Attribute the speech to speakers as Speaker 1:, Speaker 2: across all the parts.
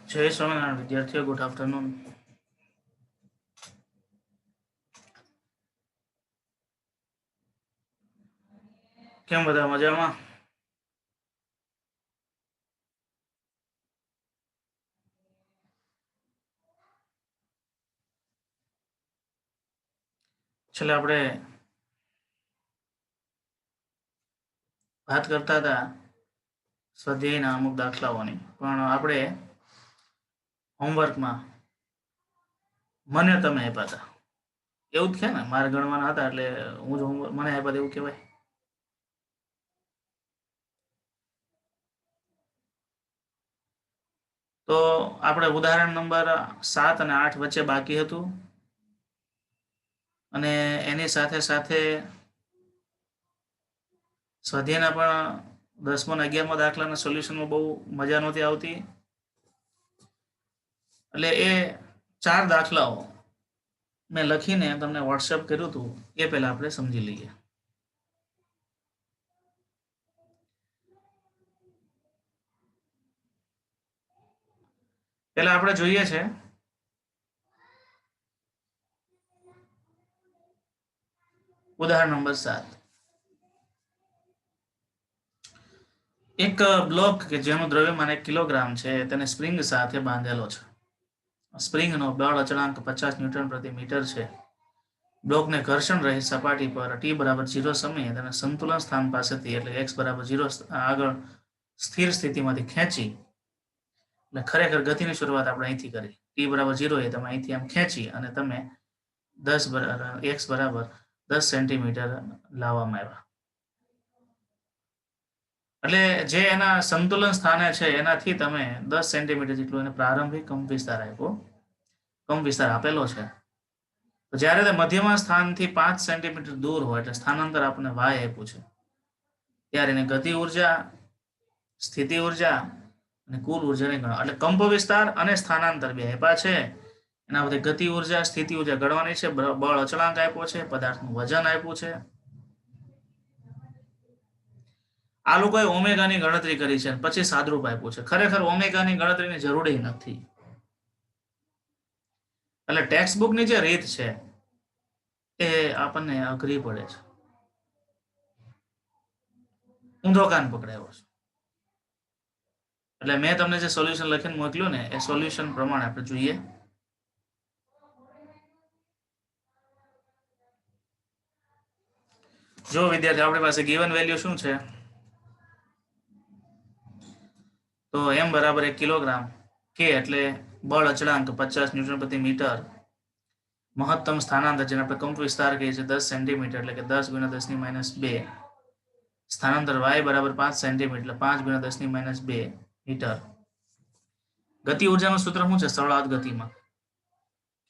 Speaker 1: જય સ્વામિનારાયણ વિદ્યાર્થીઓ, good afternoon. કેમ બધા મજામાં? છેલ્લે આપણે વાત કરતા હતા સ્વાધ્યાયના અમુક દાખલાઓની, પણ આપણે હોમવર્કમાં મને તમે આપ્યા હતા એવું જ છે ને, મારે ગણવાના હતા એટલે હું જ હોમવર્ક મને આપ્યા હતા એવું કહેવાય. તો આપણે ઉદાહરણ નંબર 7 અને 8 વચ્ચે બાકી હતું, અને એની સાથે સાથે સ્વાધ્યાયના પણ 10મો અને 11મો દાખલાના સોલ્યુશનમાં બહુ મજા નહોતી આવતી. એટલે એ 4 દાખલાઓ મેં લખીને તમને વોટ્સએપ કર્યું હતું, એ પહેલા આપણે સમજી લઈએ. પહેલા આપણે જોઈએ છે ઉદાહરણ નંબર 7. એક બ્લોક કે જેનું દ્રવ્યમાન 1 કિલોગ્રામ છે તેને સ્પ્રિંગ સાથે બાંધેલો છે. સ્પ્રિંગનો બળ અચળાંક 50 ન્યૂટન પ્રતિ મીટર છે. બ્લોકને ઘર્ષણ રહિત સપાટી પર t બરાબર 0 સમયે તેને સંતુલન સ્થાન પાસેથી એટલે x બરાબર 0 આગળ સ્થિર સ્થિતિમાંથી ખેંચી, એટલે ખરેખર ગતિની શરૂઆત આપણે અહીંથી કરી. t બરાબર 0 એ તમે અહીંથી આમ ખેંચી અને તમે x બરાબર 10 સેન્ટીમીટર લાવવામાં આવ્યા. એટલે જે એના સંતુલન સ્થાને છે એનાથી તમે 10 સેન્ટીમીટર જેટલું એને પ્રારંભિક કંપ વિસ્તાર આપ્યો, કંપ વિસ્તાર આપેલો છે. તો જ્યારે તે મધ્યમાં સ્થાનથી 5 સેન્ટીમીટર દૂર હોય એટલે સ્થાનાંતર આપણને y આપ્યું છે, ત્યારે એને ગતિ ઉર્જા, સ્થિતિ ઉર્જા અને કુલ ઉર્જાને ગણવા. એટલે કંપ વિસ્તાર અને સ્થાનાંતર બે આપ્યા છે, એના બધી ગતિ ઉર્જા, સ્થિતિ ઉર્જા ગણવાની છે. બળ અચળાંક આપ્યો છે, પદાર્થનું વજન આપ્યું છે. આ લોકોએ ઓમેગાની ગણતરી કરી છે, પછી સાદરૂપ આપ્યું છે. ખરેખર ઓમેગાની ગણતરીની જરૂર નથી. એટલે ટેક્સ્ટ બુકની જે રીત છે એ આપણને અઘરી પડે છે, ઊંધો કાન પકડાયો છે. એટલે મેં તમને જે સોલ્યુશન લખીને મોકલ્યું ને એ સોલ્યુશન પ્રમાણે આપણે જોઈએ. જો વિદ્યાર્થી, આપણી પાસે ગિવન વેલ્યુ શું છે? તો m બરાબર 1 કિલોગ્રામ, k એટલે બળ અચળાંક 50 ન્યૂટન પ્રતિ મીટર, મહત્તમ સ્થાનાંતર જેને આપણે કંપ વિસ્તાર કહીએ છીએ 10 સેન્ટીમીટર એટલે કે 10 × 10⁻², સ્થાનાંતર y બરાબર 5 સેન્ટીમીટર એટલે 5 × 10⁻² મીટર. ગતિ ઉર્જાનું સૂત્ર શું છે? સળાદ ગતિમાં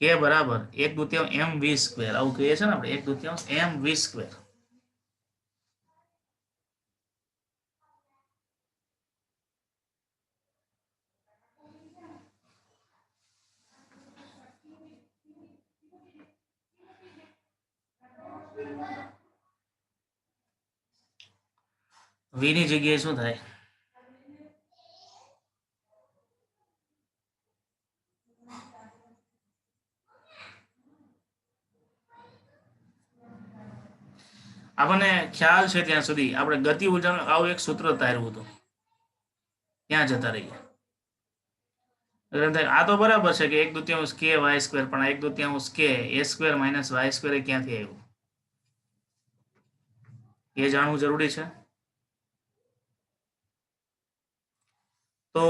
Speaker 1: k બરાબર 1/2 mv², આવું કહીએ છીએ ને આપણે, 1/2 mv². v ની જગ્યાએ શું થાય? આપણને ખ્યાલ છે ત્યાં સુધી આપણે ગતિ ઉર્જાનું આવું એક સૂત્ર તાર્યું હતું, ત્યાં જતા રહીએ. આ તો બરાબર છે કે 1/2 k y², પણ 1/2 k a² - y² એ ક્યાંથી આવ્યું એ જાણવું જરૂરી છે. તો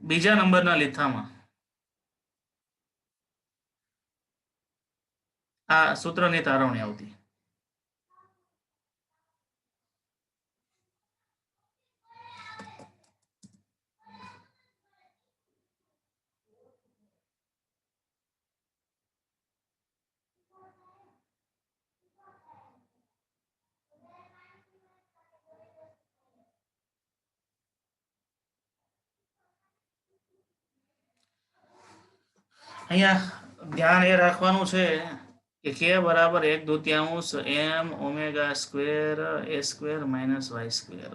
Speaker 1: બીજા નંબરના લીથામાં આ સૂત્રની તારવણી આવતી. અહીંયા ધ્યાન એ રાખવાનું છે કે k બરાબર 1/2 m omega square a² - y²,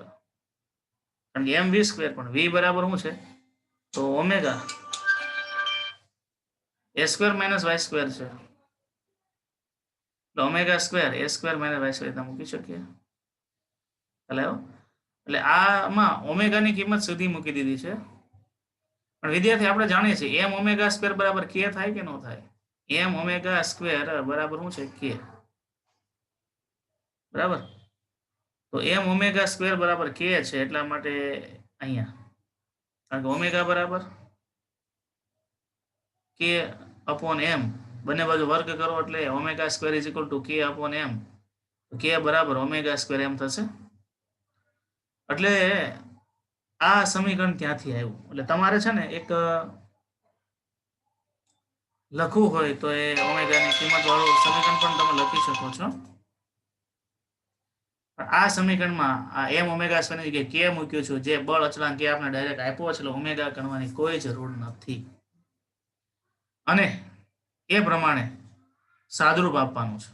Speaker 1: કારણ કે mv², પણ v બરાબર શું છે? તો ઓમેગા એ સ્ક્વેર માઇનસ વાય સ્ક્વેર છે, ઓમેગા સ્ક્વેર એ સ્ક્વેર માઇનસ વાય સ્ક્વેર મૂકી શકીએ. એટલે આમાં ઓમેગાની કિંમત સીધી મૂકી દીધી છે. પણ વિદ્યાર્થી આપણે જાણીએ છીએ એમ ઓમેગા સ્ક્વેર બરાબર કે થાય કે ન થાય? એમ ઓમેગા સ્ક્વેર બરાબર શું છે? કે. બરાબર. તો એમ ઓમેગા સ્ક્વેર બરાબર કે છે, એટલા માટે અહીંયા કારણ કે ઓમેગા બરાબર કે અપોન એમ, બંને બાજુ વર્ગ કરો એટલે omega square is equal two કે અપોન એમ. કે બરાબર ઓમેગા સ્ક્વેર એમ થશે. એટલે આ સમીકરણ ત્યાંથી આવ્યું. એટલે તમારે છે ને એક લખવું હોય તો એ ઓમેગાની કિંમત વાળું સમીકરણ પણ તમે લખી શકો છો. આ સમીકરણમાં આ એમ ઓમેગા સ્ક્વેરની જગ્યાએ કે મૂક્યું છું, જે બળ અચળાંક કે આપણે ડાયરેક્ટ આપ્યો છે, એટલે ઓમેગા કરવાની કોઈ જરૂર નથી. અને એ પ્રમાણે સાદુરૂપ આપવાનું છે.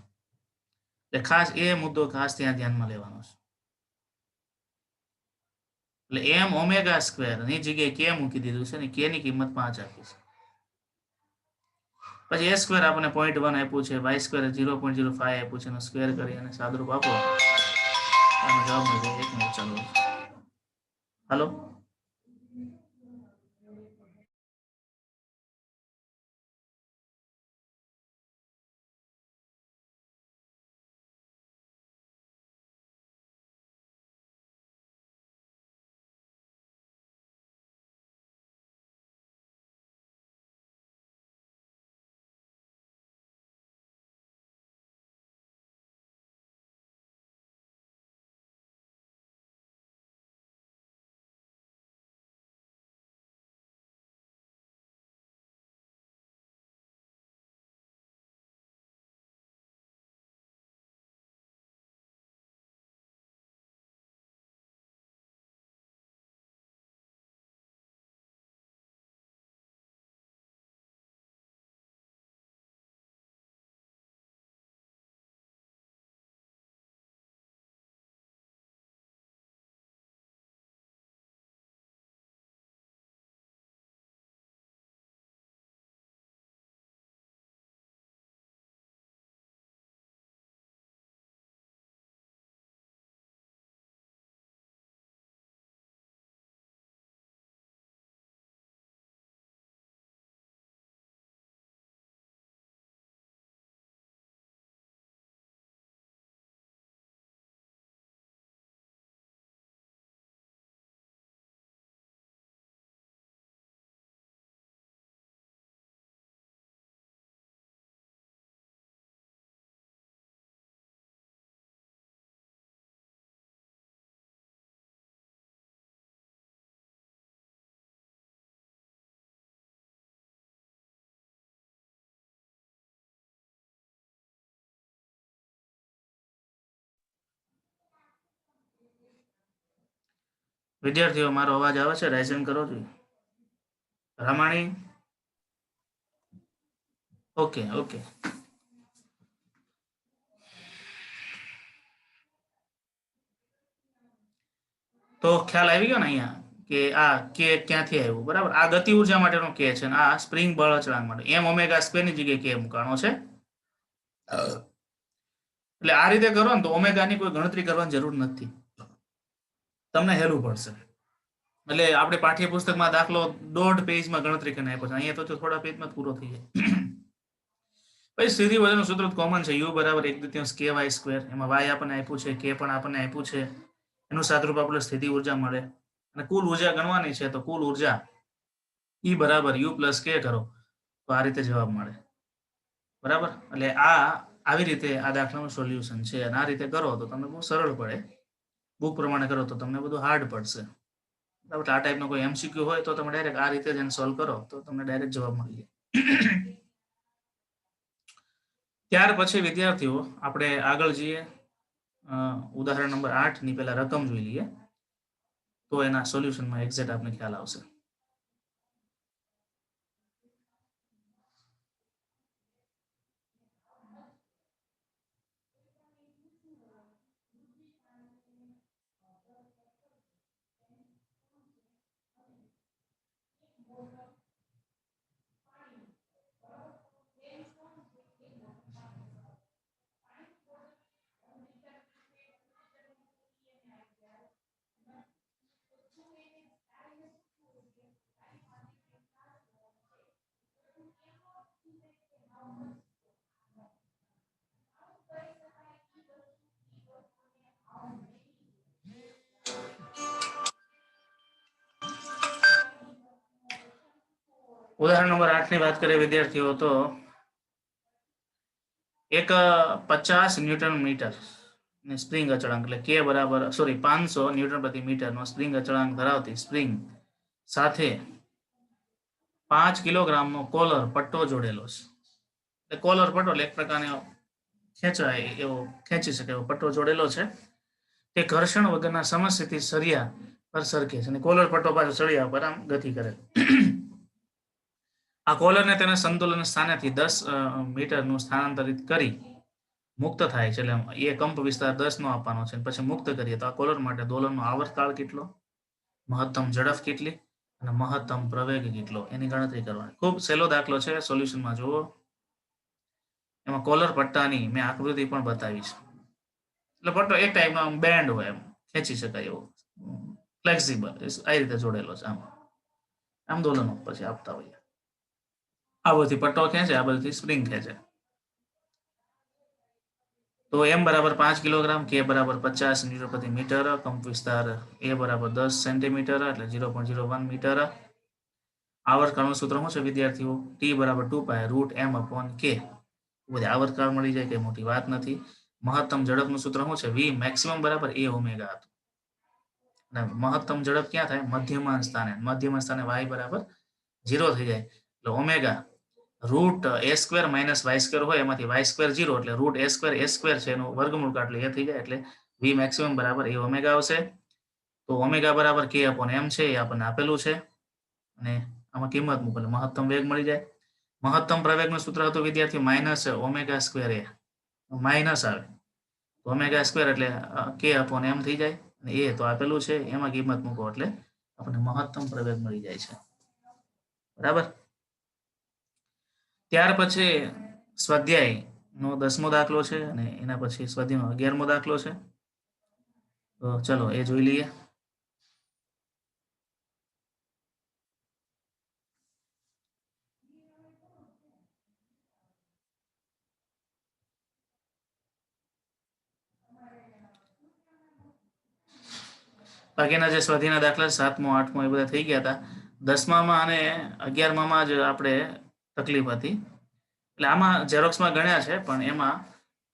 Speaker 1: એટલે ખાસ એ મુદ્દો ખાસ ત્યાં ધ્યાનમાં લેવાનો છે. એટલે એમ ઓમેગા સ્ક્વેર ની જગ્યાએ કે મૂકી દીધું છે ને કે ની કિંમત 5 આપી છે. પછી એ સ્ક્વેર આપણને 0.1 આપ્યું છે, વાય સ્ક્વેર 0.05 આપ્યું છે, એનો સ્ક્વેર કરી અને સાદુરૂપ આપો આનો જવાબ મળે. 1 મિનિટ ચાલો. હાલો. વિદ્યાર્થીઓ મારો અવાજ આવે છે? રાઇઝન કરો છો? રામાણી? Okay okay. તો ખ્યાલ આવી ગયો ને અહીંયા કે આ કે ક્યાંથી આવ્યું? બરાબર. આ ગતિ ઉર્જા માટેનો કે છે, આ સ્પ્રિંગ બળ અચળાંક માટે એમ ઓમેગા સ્ક્વેર ની જગ્યાએ કે મૂકવાનો છે. એટલે આ રીતે કરો ને તો ઓમેગાની કોઈ ગણતરી કરવાની જરૂર નથી, તમને હેલું પડશે. એટલે આપણે પાઠ્યપુસ્તકમાં દાખલો 1.5 પેજમાં ગણતરી કરીને આપ્યો છે, અહીંયા તો થોડા પેજમાં પૂરો થઈ જાય. પછી સીધી વજનનું સૂત્ર કોમન છે, u બરાબર 1/3 કે વાય સ્ક્વેર. એમાં વાય આપણને આપ્યું છે, કે પણ આપણને આપ્યું છે. એનું સાદુરૂપ આપણે સ્થિતિ ઉર્જા મળે અને કુલ ઉર્જા ગણવાની છે, તો કુલ ઉર્જા E બરાબર u પ્લસ કે કરો તો આ રીતે જવાબ મળે. બરાબર. એટલે આવી રીતે આ દાખલાનું સોલ્યુશન છે, અને આ રીતે કરો તો તમને બહુ સરળ પડે. બુક પ્રમાણે કરો તો તમને બધું હાર્ડ પડશે. બરાબર. આ ટાઈપનો કોઈ MCQ હોય તો તમે ડાયરેક્ટ આ રીતે જ એને સોલ્વ કરો તો તમને ડાયરેક્ટ જવાબ મળી જાય. ત્યાર પછી વિદ્યાર્થીઓ આપણે આગળ જઈએ. ઉદાહરણ નંબર 8 ની પહેલા રકમ જોઈ લઈએ તો એના સોલ્યુશનમાં એક્ઝેક્ટ આપને ખ્યાલ આવશે. ઉદાહરણ નંબર 8 ની વાત કરીએ વિદ્યાર્થીઓ, તો એક 50 ન્યૂટન મીટર સ્પ્રિંગ અચળાંક એટલે કે બરાબર 500 ન્યૂટન પ્રતિ મીટર નો સ્પ્રિંગ અચળાંક ધરાવતી સ્પ્રિંગ સાથે 5 કિલોગ્રામનો કોલર પટ્ટો જોડેલો છે. એટલે કોલર પટ્ટો એટલે એક પ્રકારનો ખેંચાય એવો ખેંચી શકે એવો પટ્ટો જોડેલો છે. તે ઘર્ષણ વગરના સમસ્થિતિ સળિયા પર સરકે છે અને કોલર પટ્ટો પાછો સળિયા પર આમ ગતિ કરે. આ કોલરને તેના સંતુલન સ્થાનેથી 10 મીટરનું સ્થાનાંતરિત કરી મુક્ત થાય છે. એટલે એ કંપ વિસ્તાર 10 નો આપવાનો છે. પછી મુક્ત કરીએ તો આ કોલર માટે દોલનનો આવર્તકાળ કેટલો, મહત્તમ ઝડપ કેટલી અને મહત્તમ પ્રવેગ કેટલો એની ગણતરી કરવાની. ખૂબ સહેલો દાખલો છે, સોલ્યુશનમાં જુઓ. એમાં કોલર પટ્ટાની મેં આકૃતિ પણ બતાવી છે. એટલે પટ્ટો એક ટાઈપનો આમ બેન્ડ હોય, એમ ખેંચી શકાય એવો, ફ્લેક્સિબલ, આ રીતે જોડેલો છે. આમ દોલનો પછી આપતા હોઈએ. આ બધી પટ્ટો ખેંચે, આ બધી સ્પ્રિંગ ખેંચે. તો m બરાબર 5 કિલોગ્રામ, k બરાબર 50 ન્યૂટન પ્રતિ મીટર, કંપ વિસ્તાર a બરાબર 10 સેન્ટીમીટર એટલે 0.01 મીટર. આવર્તકાળનું સૂત્ર શું છે વિદ્યાર્થીઓ? t બરાબર 2π√m/k. બધી આવર્તકાળ મળી જાય કે મોટી વાત નથી. મહત્તમ ઝડપનું સૂત્ર શું છે? v મેક્સિમમ બરાબર a ઓમેગા હતું. અને મહત્તમ ઝડપ ક્યાં થાય? મધ્યમાન સ્થાને. મધ્યમાન સ્થાને y બરાબર 0 થઈ જાય એટલે ઓમેગા રૂટ a² - y² હોય એમાંથી y² 0 એટલે રૂટ a² છે એનું વર્ગમૂળ કાઢી એ થઈ જાય એટલે v મેક્સિમમ બરાબર a ઓમેગા આવશે. તો ઓમેગા બરાબર k/m છે એ આપણને આપેલું છે અને આમાં કિંમત મૂકો એટલે મહત્તમ વેગ મળી જાય. મહત્તમ પ્રવેગનું સૂત્ર હતું વિદ્યાર્થી -ω²a, માઇનસ આવે ω² એટલે k/m થઈ જાય અને એ તો આપેલું છે, એમાં કિંમત મૂકો એટલે આપણને મહત્તમ પ્રવેગ મળી જાય છે. બરાબર. ત્યાર પછી સ્વાધ્યાયનો 10મો દાખલો છે અને એના પછી સ્વાધ્યાયનો 11મો દાખલો છે. તો ચલો એ જોઈ લઈએ. બાકીના જે સ્વાધ્યાયના દાખલા 7મો 8મો એ બધા થઈ ગયા હતા. 10મામાં અને 11મામાં જ આપણે તકલીફ હતી. એટલે આમાં ઝેરોક્સમાં ગણ્યા છે પણ એમાં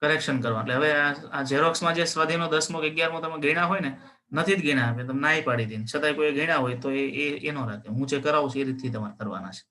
Speaker 1: કરેક્શન કરવા. એટલે હવે આ ઝેરોક્સમાં જે સ્વાધ્યાયનો 10મો કે 11મો તમે ગણ્યા હોય ને, નથી જ ગણ્યા આપે, તમે નાઈ પાડી દીધી, છતાંય કોઈ ગણ્યા હોય તો એનો રાખે. હું જે કરાવું છું એ રીતથી તમારે કરવાના છે.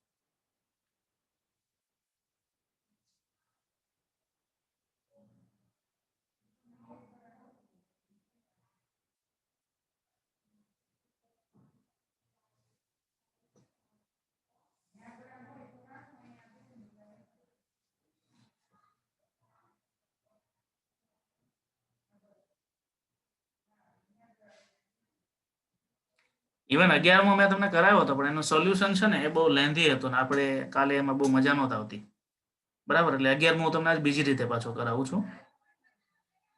Speaker 1: ઇવન 11મો મેં તમને કરાવ્યો હતો પણ એનું સોલ્યુશન છે ને એ બહુ લેન્ધી હતું ને આપણે કાલે એમાં બહુ મજા નહોતી આવતી. બરાબર. એટલે 11મો હું તમને આજ બીજી રીતે પાછો કરાવું છું.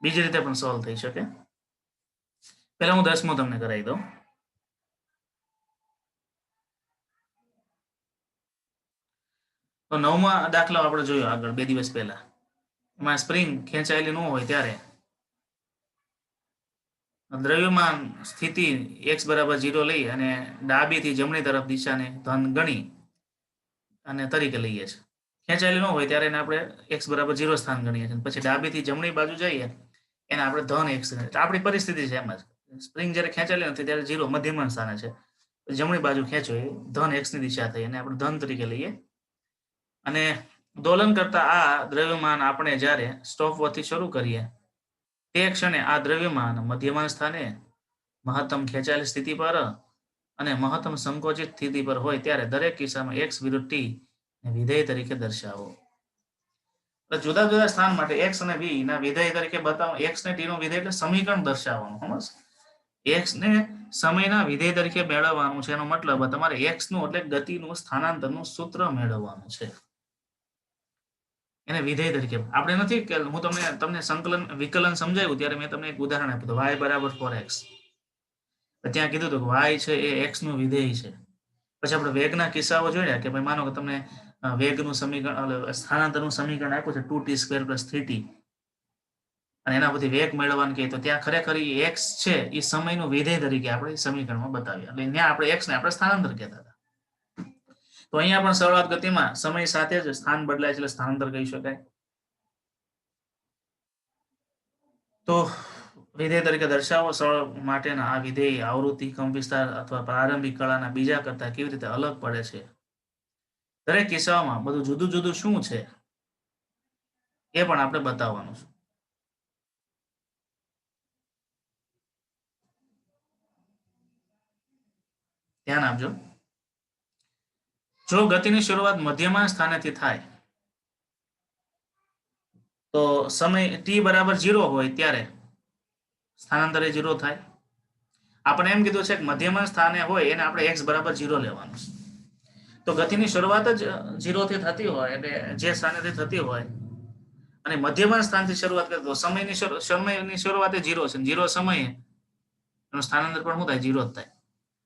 Speaker 1: બીજી રીતે પણ સોલ્વ થઈ શકે. પહેલા હું 10મો તમને કરાવી દઉં. તો 9મા દાખલો આપણે જોયો આગળ 2 દિવસ પહેલા. એમાં સ્પ્રિંગ ખેંચાયેલી ન હોય ત્યારે દ્રવ્યમાન સ્થિતિ x બરાબર 0 લઈ અને ડાબીથી જમણી તરફ દિશાને ધન ગણી અને તરીકે લઈએ છીએ. ખેંચાયેલી ન હોય ત્યારે એને આપણે x બરાબર 0 સ્થાન ગણીએ છીએ. પછી ડાબીથી જમણી બાજુ જઈએ એને આપણે ધન x. આપણી પરિસ્થિતિ છે એમ જ. સ્પ્રિંગ જ્યારે ખેંચાયેલી નથી ત્યારે 0 મધ્યમાન સ્થાને છે. જમણી બાજુ ખેંચો એ ધન x ની દિશા થઈ અને આપણે ધન તરીકે લઈએ. અને દોલન કરતા આ દ્રવ્યમાન આપણે જ્યારે સ્ટોપવોચથી શરૂ કરીએ તે ક્ષણે આ દ્રવ્યમાન મધ્યમાન સ્થાને, મહત્તમ ખેંચાયેલી સ્થિતિ પર અને મહત્તમ સંકોચિત સ્થિતિ પર હોય ત્યારે દરેક કિસ્સામાં x વિરુદ્ધ t વિધેય તરીકે દર્શાવો. જુદા જુદા સ્થાન માટે x અને v ના વિધેય તરીકે બતાવો. x ને t નું વિધેય એટલે સમીકરણ દર્શાવવાનું. x ને સમયના વિધેય તરીકે મેળવવાનું છે. એનો મતલબ તમારે x નું એટલે ગતિનું સ્થાનાંતરનું સૂત્ર મેળવવાનું છે. એને વિધેય તરીકે આપણે નથી કે હું તમને સંકલન વિકલન સમજાવ્યું ત્યારે મેં તમને એક ઉદાહરણ આપ્યું હતું y બરાબર 4x. ત્યાં કીધું હતું કે y છે એ x નું વિધેય છે. પછી આપણે વેગના કિસ્સાઓ જોયા કે ભાઈ માનો કે તમને વેગનું સમીકરણ સ્થાનાંતરનું સમીકરણ આપ્યું છે 2t² + 3t અને એના પછી વેગ મેળવવાનું કહે તો ત્યાં ખરેખર x છે એ સમયનું વિધેય તરીકે આપણે સમીકરણમાં બતાવ્યા. એટલે ત્યાં આપણે x ને આપણે સ્થાનાંતર કહેતા હતા. તો અહીંયા પણ શરૂઆત ગતિમાં સમય સાથે જ સ્થાન બદલાય છે એટલે સ્થાનાંતર કહી શકાય. તો વિધેય તરીકે દર્શાવો સરળ માટેના આ વિધેય આવૃત્તિ, કંપવિસ્તાર અથવા પ્રારંભિક કળાના બીજા કરતા કેવી રીતે અલગ પડે છે. દરેક કિસ્સામાં બધું જુદું જુદું શું છે એ પણ આપણે બતાવવાનું છે. ધ્યાન આપજો. જો ગતિની શરૂઆત મધ્યમાં સ્થાનેથી થાય તો સમય t બરાબર 0 હોય ત્યારે સ્થાનાંતર એ 0 થાય. આપણે એમ કીધું છે કે મધ્યમાં સ્થાને હોય એને આપણે x બરાબર 0 લેવાનું છે. તો ગતિની શરૂઆત જ 0 થી થતી હોય એટલે જે સ્થાનેથી થતી હોય અને મધ્યમાં સ્થાનથી શરૂઆત કરે તો સમયની શરૂઆત એ 0 છે. 0 સમયે એનું સ્થાનાંતર પણ શું થાય? 0 જ થાય.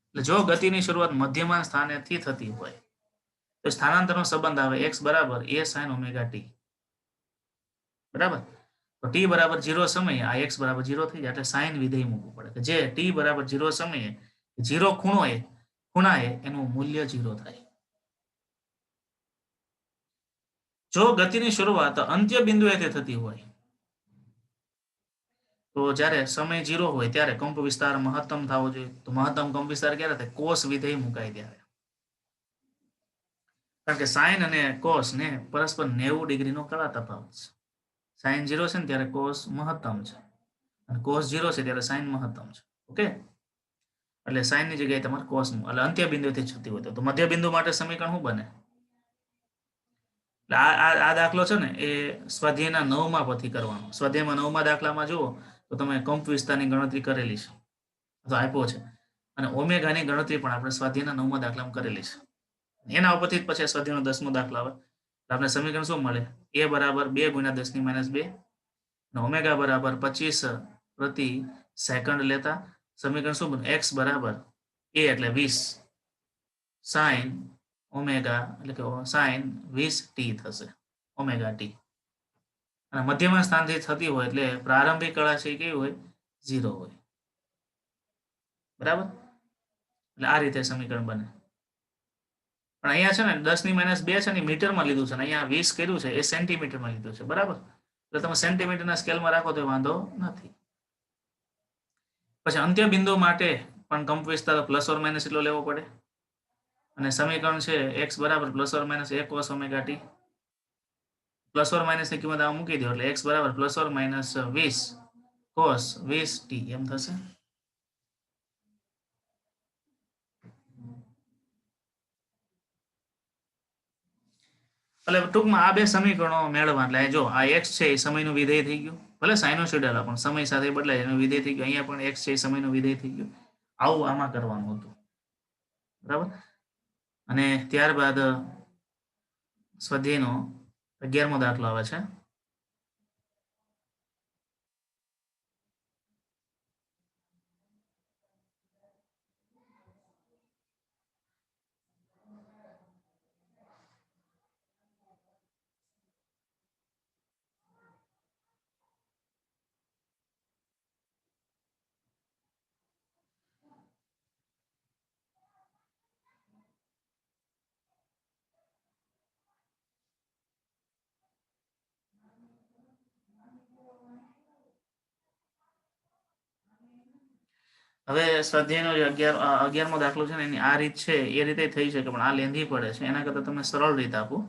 Speaker 1: એટલે જો ગતિની શરૂઆત મધ્યમાં સ્થાનેથી થતી હોય તો સ્થાનાંતરનો સંબંધ આવે x બરાબર a sin omega t. બરાબર. તો t બરાબર 0 સમયે આ x બરાબર 0 થઈ જાય એટલે સાઇન વિધેય મૂકવું પડે કે જે t બરાબર 0 સમયે 0 ખૂણાએ એનું મૂલ્ય 0 થાય. જો ગતિની શરૂઆત અંત્ય બિંદુએથી થતી હોય તો જ્યારે સમય 0 હોય ત્યારે કંપ વિસ્તાર મહત્તમ થવો જોઈએ. તો મહત્તમ કંપ વિસ્તાર ક્યારે થાય? કોસ વિધેય મુકાય ત્યારે. કારણ કે સાઇન અને કોસ ને પરસ્પર 90 ડિગ્રીનો કળા તફાવત છે. સાઇન 0 છે ને ત્યારે કોસ મહત્તમ છે અને કોસ 0 છે ત્યારે સાઇન મહત્તમ છે. ઓકે, એટલે સાઇનની જગ્યાએ તમારે કોસ એટલે અંત્ય બિંદુથી થતી હોય તો મધ્ય બિંદુ માટે સમીકરણ શું બને? આ દાખલો છે ને એ સ્વાધ્યાયના 9માં પરથી કરવાનો. સ્વાધ્યાયમાં 9માં દાખલામાં જુઓ તો તમે કંપ વિસ્તારની ગણતરી કરેલી છે તો આપ્યો છે અને ઓમેગાની ગણતરી પણ આપણે સ્વાધ્યાયના 9માં દાખલામાં કરેલી છે. એના ઉપરથી પછી સ્વાધ્યાયનો 10મો દાખલો આવે આપણે સમીકરણ શું મળે? a બરાબર 2 × 10⁻2 અને ઓમેગા બરાબર 25 પ્રતિ સેકન્ડ લેતા સમીકરણ શું બને? x બરાબર a એટલે 20 સાઇન ઓમેગા એટલે કે સાઇન 20t થશે ઓમેગા t. અને મધ્યમાં સ્થાનથી થતી હોય એટલે પ્રારંભિક કળા છે એ કેવી હોય? 0 હોય. બરાબર. એટલે આ રીતે સમીકરણ બને. પણ અહીંયા છે ને 10⁻2 છે ને મીટરમાં લીધું છે ને અહીંયા 20 કર્યું છે એ સેન્ટીમીટરમાં લીધું છે. બરાબર. એટલે તમે સેન્ટીમીટરના સ્કેલમાં રાખો તો વાંધો નથી. પછી અંત્ય બિંદુ માટે પણ કંપ વિસ્તાર પ્લસ ઓર માઇનસ એટલો લેવો પડે અને સમીકરણ છે x બરાબર ±1 cos omega t. Plus or minus ની કિંમત આ મૂકી દો એટલે x બરાબર ±20 cos 20t એમ થશે. એટલે ટૂંકમાં આ બે સમીકરણો મેળવવા એટલે જો આ x છે એ સમયનું વિધેય થઈ ગયું. ભલે સાઇનોસોઇડલ પણ સમય સાથે બદલાય એનું વિધેય થઈ ગયું. અહીંયા પણ x છે એ સમયનું વિધેય થઈ ગયું. આવું આમાં કરવાનું હતું. બરાબર. અને ત્યારબાદ સ્વાધ્યાયનો 11મો દાખલો આવે છે. હવે સ્વાધ્યાયનો જે 11મો દાખલો છે ને એની આ રીત છે એ રીતે થઈ શકે પણ આ લેંધી પડે છે. એના કરતાં તમને સરળ રીત આપું.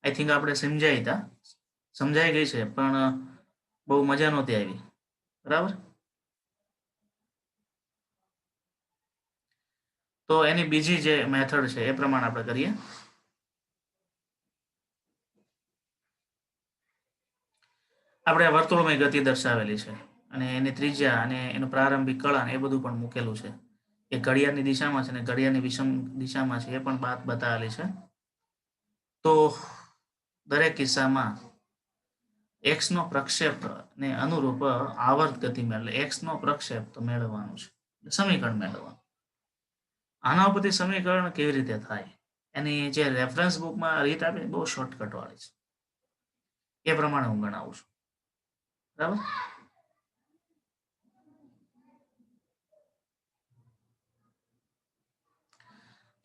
Speaker 1: આઈ થિંક આપણે સમજાઈ ગઈ છે પણ બહુ મજા નહોતી આવી. બરાબર. તો એની બીજી જે મેથડ છે એ પ્રમાણે આપણે કરીએ. આપણે વર્તુળમય ગતિ દર્શાવેલી છે અને એની ત્રિજ્યા અને એનું પ્રારંભિક કળા એ બધું પણ મૂકેલું છે. એ ઘડિયાળની દિશામાં છે અને ઘડિયાળની વિષમ દિશામાં છે એ પણ વાત બતાવેલી છે. તો દરેક કિસ્સામાં x નો પ્રક્ષેપ ને અનુરૂપ આવર્ત ગતિ મેળવે x નો પ્રક્ષેપ તો મેળવવાનું છે. સમીકરણ મેળવવાનું. આના ઉપરથી સમીકરણ કેવી રીતે થાય એની જે રેફરન્સ બુકમાં રીત આપી બહુ શોર્ટકટ વાળી છે. એ પ્રમાણે હું ગણાવું છું. બરાબર.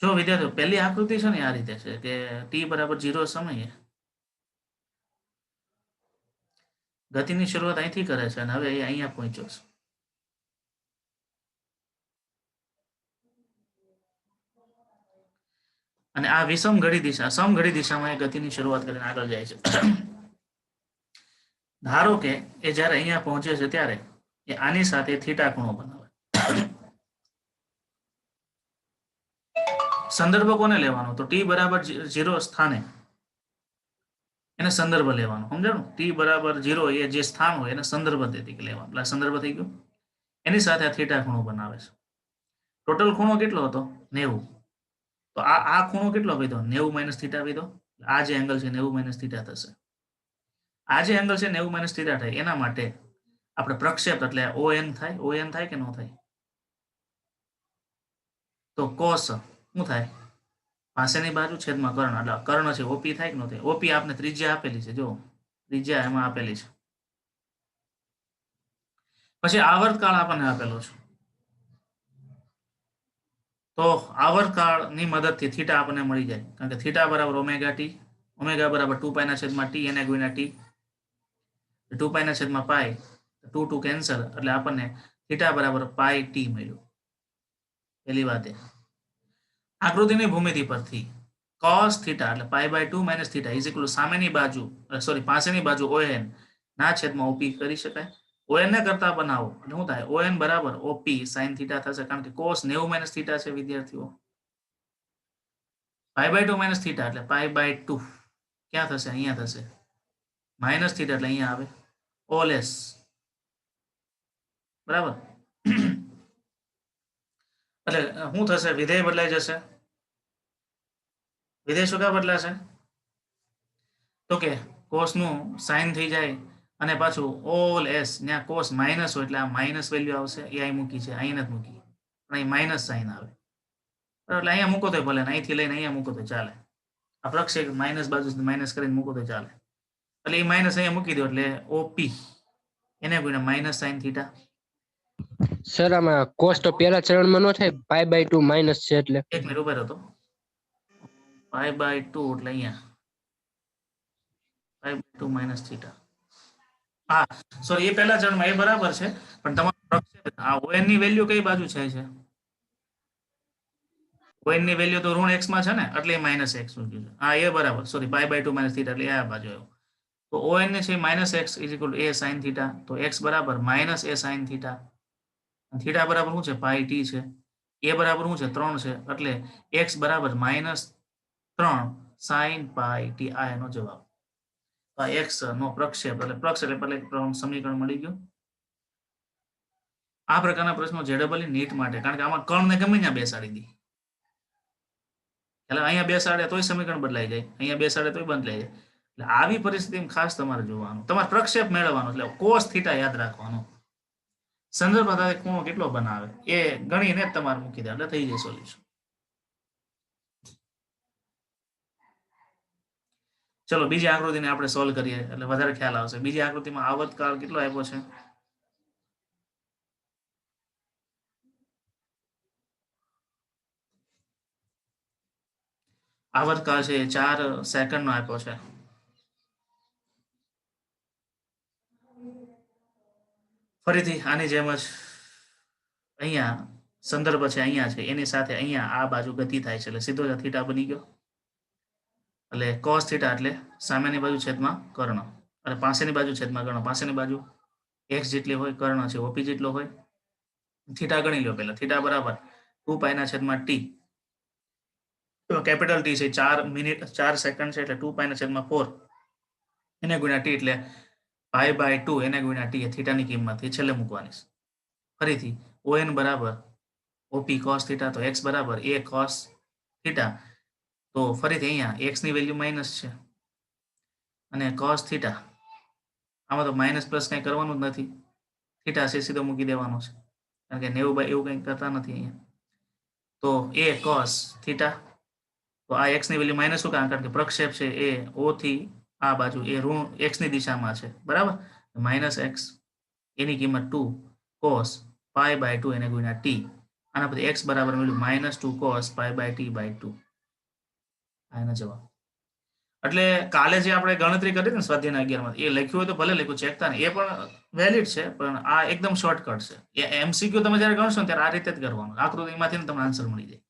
Speaker 1: જો વિદ્યાર્થીઓ પહેલી આકૃતિ છે ને આ રીતે છે કે t બરાબર 0 સમયે ગતિની શરૂઆત અહીંથી કરે છે અને હવે એ અહીંયા પહોંચ્યો છે. અને આ વિષમ ઘડી દિશા સમઘડી દિશામાં એ ગતિની શરૂઆત કરીને આગળ જાય છે. ધારો કે એ જ્યારે અહીંયા પહોંચે છે ત્યારે એ આની સાથે થીટા ખૂણો બનાવે. સંદર્ભ કોને લેવાનો? તો t બરાબર 0 સ્થાને એને સંદર્ભ લેવાનો. સમજાણું? t બરાબર 0 એ જે સ્થાન હોય એને સંદર્ભ તરીકે લેવાનો. એટલે સંદર્ભ થઈ ગયો. એની સાથે આ થીટા ખૂણો બનાવે છે. ટોટલ ખૂણો કેટલો હતો? 90. તો આ ખૂણો કેટલો કીધો? 90 માઇનસ થીટા કીધો. આ જે એંગલ છે 90 માઇનસ થીટા થશે. આ જે એંગલ છે 90 માઇનસ થીટા થાય એના માટે આપણે પ્રક્ષેપ એટલે ON થાય. ON થાય કે ન થાય? તો કોસ શું થાય? પાસેની બાજુ છેદમાં કર્ણ એટલે કર્ણ છે OP થાય કે ન થાય? OP આપણે ત્રિજ્યા આપેલી છે. જો ત્રિજ્યા એમાં આપેલી છે. પછી આવર્તકાળ આપણને આપેલો છે. તો આવર્તકાળની મદદથી થીટા આપણને મળી જાય. કારણ કે થીટા બરાબર ઓમેગા ટી, ઓમેગા બરાબર 2 પાઈ ના છેદમાં ટી એને ગુણ્યા ટી, 2 પાઈ ના છેદમાં પાઈ, 2 2 કેન્સલ એટલે આપણને થીટા બરાબર પાઈ ટી મળ્યું. પહેલી વાત એ આકૃતિની ભૂમિતિ પરથી cos થીટા એટલે pi by 2 minus theta is equal સામેની બાજુ પાસેની બાજુ ON ના છેદમાં OP કરી શકાય. ON ને કરતા બનાવો એટલે શું થાય? ON બરાબર OP sin થીટા થશે. કારણ કે cos 90 માઇનસ થીટા છે વિદ્યાર્થીઓ. પાઈ બાય 2 માઇનસ થીટા એટલે પાઈ બાય 2 ક્યાં થશે? અહીંયા થશે. માઇનસ થીટા એટલે અહીંયા આવે ઓલ એસ. બરાબર. એટલે શું થશે? વિધેય બદલાઈ જશે. વિધેય શું કા બદલાશે? તો કે કોસ નું સાઇન થઈ જાય અને પાછું ઓલ એસ ત્યાં કોસ માઇનસ હોય એટલે આ માઇનસ વેલ્યુ આવશે. એ અહીં મૂકી છે, અહીં નથી મૂકી, પણ અહીં માઇનસ સાઇન આવે. એટલે અહીંયા મૂકો તો ભલે, અહીંથી લઈને અહીંયા મૂકો તો ચાલે. આ પ્રક્ષેપ માઇનસ બાજુ માઇનસ કરીને મૂકો તો ચાલે. એટલે એ માઇનસ અહીંયા મૂકી દો એટલે ઓપી એને ગુણ્યા માઇનસ સાઇન થીટા.
Speaker 2: સર આમાં કોસ તો પહેલા ચરણમાં નો થાય, પાઈ બાય 2 માઇનસ છે એટલે.
Speaker 1: એક મિનિટ ઉભા રહો તો. પાઈ બાય 2 એટલે અહીંયા પાઈ બાય 2 માઇનસ થીટા. હા સોરી, એ પહેલા ચરણમાં એ બરાબર છે, પણ તમારો પ્રક્ષેપ આ ON ની વેલ્યુ કઈ બાજુ છે? ON ની વેલ્યુ તો ઋણ x માં છે ને, એટલે માઇનસ x મૂક્યું છે. હા એ બરાબર, sorry pi by 2 minus theta એટલે આ બાજુ આવ્યો. તો ON ને છે minus x is equal to a sin theta. તો x બરાબર minus a sin theta. Theta બરાબર શું છે? પાઈ ટી છે. a બરાબર શું છે? 3 છે. એટલે x બરાબર માઇનસ 3 sin પાઈ ટી. આ એનો જવાબ. આ x નો પ્રક્ષેપ એટલે સમીકરણ મળી ગયું. આ પ્રકારના પ્રશ્નો જેડબલ નીટ માટે, કારણ કે આમાં કર્ણને ગમે ત્યાં બેસાડી દી. એટલે અહીંયા બેસાડે તોય સમીકરણ બદલાઈ જાય, અહીંયા બેસાડે તોય બદલાઈ જાય. એટલે આવી પરિસ્થિતિમાં ખાસ તમારે જોવાનું, તમારે પ્રક્ષેપ મેળવવાનો, એટલે કોસ થીટા યાદ રાખવાનો. સંદર્ભ આધારે ખૂણો કેટલો બનાવે એ ગણીને જ તમારે મૂકી દે એટલે થઈ જાય સોલ્યુશન. ચલો બીજી આકૃતિને આપણે સોલ્વ કરીએ એટલે વધારે ખ્યાલ આવશે. બીજી આકૃતિમાં આવર્તકાળ કેટલો આપ્યો છે? આવર્તકાળ છે 4 સેકન્ડનો આપ્યો છે. ફરીથી આની જેમ જ અહીંયા સંદર્ભ છે, અહીંયા છે, એની સાથે અહીંયા આ બાજુ ગતિ થાય છે એટલે સીધો જ થીટા બની ગયો. એટલે cos થીટા એટલે સામેની બાજુ છેદમાં કર્ણ અને પાસેની બાજુ છેદમાં કર્ણ. પાસેની બાજુ x જેટલી હોય, કર્ણ છે OP જેટલો હોય. થીટા ગણી લો પહેલા. થીટા બરાબર 2 પાઈ ના છેદમાં t. કેપિટલ T છે 4 મિનિટ 4 સેકન્ડ છે એટલે 2 પાઈ ના છેદમાં 4 એને ગુણ્યા t એટલે પાઈ બાય 2 એને ગુણ્યા t. થીટાની કિંમત એ છેલ્લે મૂકવાની છે. ફરીથી ON બરાબર OP cos થીટા, તો x બરાબર a cos થીટા. તો ફરીથી અહીંયા x ની વેલ્યુ માઇનસ છે અને cos થીટા આમાં તો માઇનસ પ્લસ કંઈ કરવાનું જ નથી. થીટા છે સીધો મૂકી દેવાનો છે, કારણ કે 90 બાય એવું કંઈ કરતા નથી અહીંયા. તો a cos થીટા, તો આ x ની વેલ્યુ માઇનસ શું? કારણ કે પ્રક્ષેપ છે એ o થી આ બાજુ એ ઋણ x ની દિશામાં છે, બરાબર. માઇનસ x એની કિંમત 2 cos પાઈ બાય 2 એને ગુણ્યા t. આના પછી x બરાબર મળ્યું -2 cos π/t/2 આ એનો જવાબ. એટલે કાલે જે આપણે ગણતરી કરી ને સ્વાધ્યાયના 11 માં એ લખ્યું હોય તો ભલે લખ્યું ચેક થાય ને એ પણ વેલિડ છે, પણ આ એકદમ શોર્ટકટ છે. એ MCQ તમે જ્યારે ગણશો ને ત્યારે આ રીતે જ કરવાનું, આકૃતિમાંથી તમને આન્સર મળી જાય.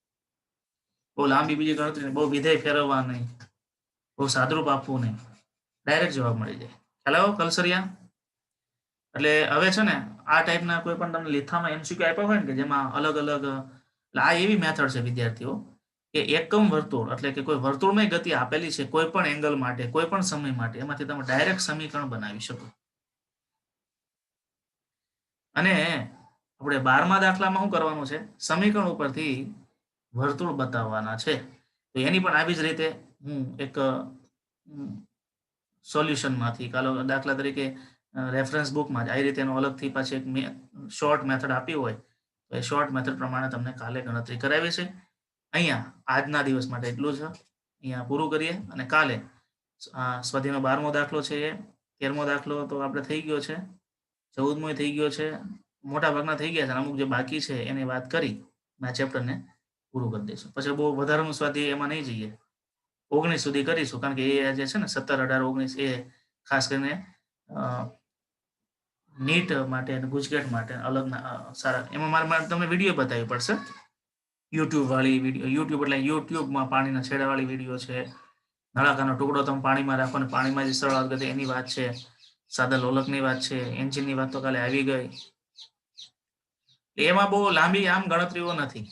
Speaker 1: બહુ લાંબી બીજી ગણતરી, બહુ વિધેય ફેરવવા નહીં, બહુ સાદરૂપ આપવું નહીં, ડાયરેક્ટ જવાબ મળી જાય. ખ્યાલ આવ્યો કલસરિયા? એટલે હવે છે ને આ ટાઈપના કોઈ પણ તમને લેખામાં MCQ આપ્યા હોય ને કે જેમાં અલગ અલગ, આ એવી મેથડ છે વિદ્યાર્થીઓ કે એકમ વર્તુળ એટલે કે કોઈ વર્તુળમય ગતિ આપેલી છે કોઈ પણ એંગલ માટે, કોઈ પણ સમય માટે, એમાંથી તમે ડાયરેક્ટ સમીકરણ બનાવી શકો. અને આપણે 12મા દાખલામાં શું કરવાનું છે, સમીકરણ ઉપરથી વર્તુળ બતાવવાના છે. તો એની પણ આવી જ રીતે હું એક સોલ્યુશનમાંથી, કાલો દાખલા તરીકે રેફરન્સ બુકમાં જ આવી રીતે એનો અલગથી પાછી એક શોર્ટ મેથડ આપી હોય તો એ શોર્ટ મેથડ પ્રમાણે તમને કાલે ગણતરી કરાવી છે. અહીંયા આજના દિવસ માટે એટલું જ, અહીંયા પૂરું કરીએ. અને કાલે સ્વાધ્યાયનો 12મો દાખલો છે, એ 13મો દાખલો તો આપણે થઈ ગયો છે, 14મો થઈ ગયો છે, મોટા ભાગના થઈ ગયા છે. અમુક જે બાકી છે એની વાત કરી આ ચેપ્ટરને પૂરું કરી દઈશું. પછી બહુ વધારાનું સ્વાધ્યાય એમાં નહીં જઈએ, 19 સુધી કરીશું, કારણ કે એ જે છે ને 17, 18, 19 એ ખાસ કરીને નીટ માટે અને ગુજકેટ માટે અલગ સારા, એમાં મારે તમને વિડીયો બતાવવી પડશે, યુટ્યુબ વાળી વિડીયો. યુટ્યુબ એટલે યુટ્યુબમાં પાણીના છેડાવાળી વિડીયો છે, નળાકારનો ટુકડો તમે પાણીમાં રાખો ને પાણીમાં જે સરળ ગતિ એની વાત છે, સાદા લોલકની વાત છે, એન્જિનની વાત તો કાલે આવી ગઈ. એમાં બહુ લાંબી આમ ગણતરીઓ નથી,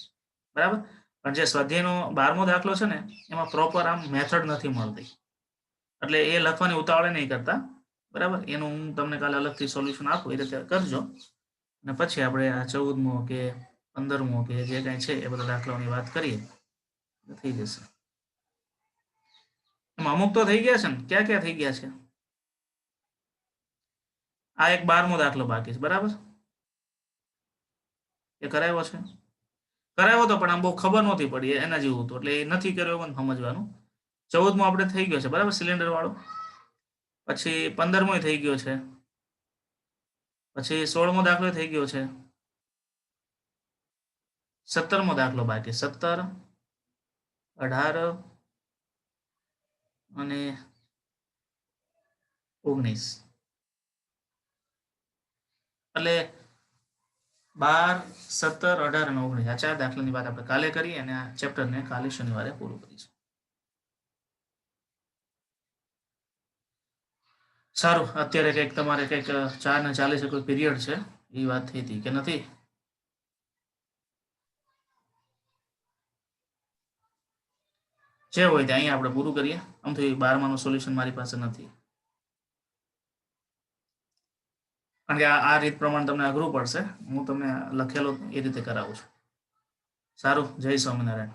Speaker 1: બરાબર. પણ જે સ્વાધ્યાયનો 12મો દાખલો છે ને એમાં પ્રોપર આમ મેથડ નથી મળતી, એટલે એ લખવાની ઉતાવળે નહીં કરતા, બરાબર. એનું હું તમને કાલે અલગથી સોલ્યુશન આપું, એ રીતે કરજો. અને પછી આપણે આ 14મો કે 15મો કે જે કાંઈ છે એ બધા દાખલાઓની વાત કરીએ, થઈ જશે. એમાં અમુક તો થઈ ગયા છે ને, ક્યાં ક્યાં થઈ ગયા છે? આ એક 12મો દાખલો બાકી છે, બરાબર. એ કરાવ્યો છે, કરાવ્યો તો પણ આમ બહુ ખબર નહોતી પડી એના જેવું હતું, એટલે એ નથી કર્યો એવું સમજવાનું. 14મો આપણે થઈ ગયો છે, બરાબર, સિલિન્ડર વાળો. પછી 15મો થઈ ગયો છે, પછી 16મો દાખલો થઈ ગયો છે, 17મો દાખલો બાકી, 17, 18 અને 19. એટલે 12, 17, 18 અને 19 આ 4 દાખલાની વાત આપણે કાલે કરીએ અને આ ચેપ્ટરને કાલે શનિવારે પૂરું કરીશું. સારું, અત્યારે કંઈક તમારે કંઈક 4:40 કોઈ પીરિયડ છે એ વાત થઈ હતી કે નથી? જે હોય તે અહીંયા આપણે પૂરું કરીએ. આમ તો 12માનું સોલ્યુશન મારી પાસે નથી, કારણ કે આ રીત પ્રમાણે તમને અઘરું પડશે. હું તમને લખેલો એ રીતે કરાવું છું. સારું, જય સ્વામિનારાયણ.